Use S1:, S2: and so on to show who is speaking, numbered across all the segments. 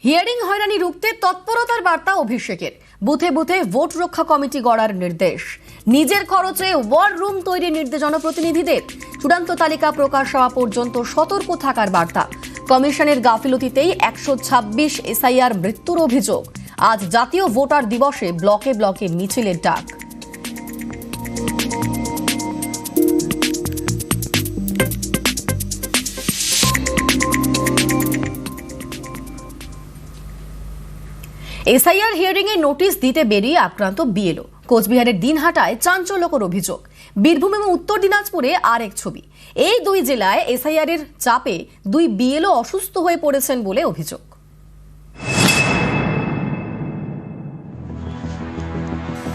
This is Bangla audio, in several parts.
S1: হিয়ারিং হয়রানি রুখতে তৎপরতার বার্তা অভিষেকের। বুথে বুথে ভোট রক্ষা কমিটি গড়ার নির্দেশ। নিজের খরচে ওয়ার রুম তৈরির নির্দেশ জনপ্রতিনিধিদের। চূড়ান্ত তালিকা প্রকাশ হওয়া পর্যন্ত সতর্ক থাকার বার্তা। কমিশনের গাফিলতিতেই 126 এসআইআর মৃত্যুর অভিযোগ। আজ জাতীয় ভোটার দিবসে ব্লকে ব্লকে মিছিলের ডাক। এসআইআর হিয়ারিং এ নোটিশ দিতে বেরিয়ে আক্রান্ত বিএলও। কোচবিহারের দিনহাটায় চাঞ্চল্যকর অভিযোগ। বীরভূম এবং উত্তর দিনাজপুরে আরেক ছবি। এই দুই জেলায় এসআইআর এর চাপে দুই বিএলও অসুস্থ হয়ে পড়েছেন বলে অভিযোগ।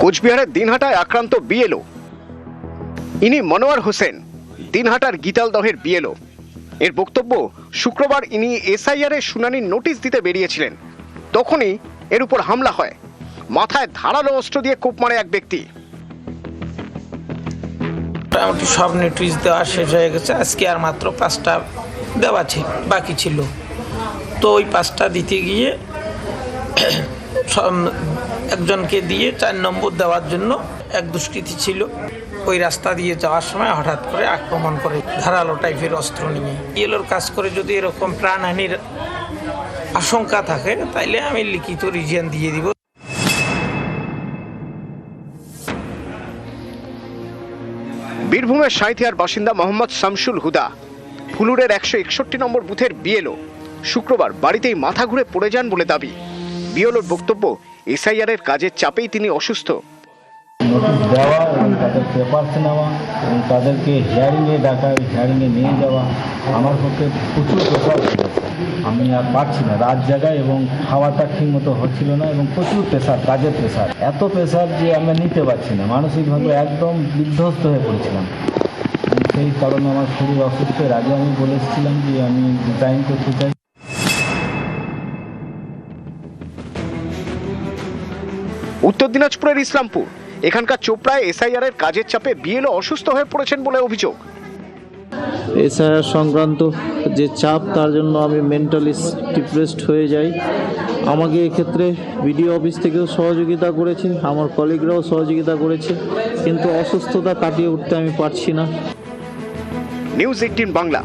S2: কোচবিহারের দিনহাটায় আক্রান্ত বিএলও। ইনি মনোয়ার হোসেন, দিনহাটার গীতালদহের বিএলও। এর বক্তব্য, শুক্রবার ইনি এসআইআর এর শুনানির নোটিশ দিতে বেরিয়েছিলেন। তখনই এর উপর হামলা হয়। মাথায় ধারালো অস্ত্র দিয়ে কোপ মারে এক ব্যক্তি।
S3: মোটামুটি সব নোটিশ দেওয়া শেষ হয়ে গেছে। আজকে আর মাত্র 5টা দেওয়া বাকি ছিল। তো ওই 5টা দিতে গিয়ে একজনকে দিয়ে 4 নম্বর দেওয়ার জন্য এক দুষ্কৃতী ছিল। ওই রাস্তা দিয়ে যাওয়ার সময় হঠাৎ করে আক্রমণ করে ধারালো টাইপের অস্ত্র নিয়ে। ইয়েলোর কাজ করে যদি এরকম প্রাণহানির আশঙ্কা থাকে তাইলে আমি লিখিত রিজিয়ন দিয়ে দিব।
S2: বীরভূমের সাঁইথিয়ার বাসিন্দা মোহাম্মদ শামসুল হুদা, ফুলুরের 161 নম্বর বুথের বিএলও। শুক্রবার বাড়িতেই মাথা ঘুরে পড়ে যান বলে দাবি। বিএলওর বক্তব্য, এসআইআর এর কাজের চাপেই তিনি অসুস্থ।
S4: নোটিশ দেওয়া এবং তাদের পেপারস নেওয়া এবং তাদেরকে হিয়ারিংয়ে ডাকা, হিয়ারিংয়ে নিয়ে যাওয়া আমার পক্ষে প্রচুর প্রেশার হয়েছে। আমি আর পারছি না, রাত জায়গায় এবং খাওয়াটা ঠিক মতো হচ্ছিল না এবং প্রচুর প্রেশার, কাজের প্রেশার, এত প্রেশার যে আমরা নিতে পারছি না। মানসিকভাবে একদম বিধ্বস্ত হয়ে পড়েছিলাম। সেই কারণে আমার শরীর অসুস্থ। এর আগে আমি বলেছিলাম যে আমি রিজাইন করতে চাই।
S2: উত্তর দিনাজপুরের ইসলামপুর, এখানকার চোপড়ায় এসআইআর এর কাজের চাপে বিএলও অসুস্থ হয়ে পড়েছেন বলে অভিযোগ।
S5: এসআইআর সংক্রান্ত যে চাপ, তার জন্য আমি মেন্টালি ডিপ্রেসড হয়ে যাই। আমাকে এক্ষেত্রে বিডিও অফিস থেকেও সহযোগিতা করেছে, আমার কলিগরাও সহযোগিতা করেছে, কিন্তু অসুস্থতা কাটিয়ে উঠতে আমি পারছি না।
S2: নিউজ 18 বাংলা।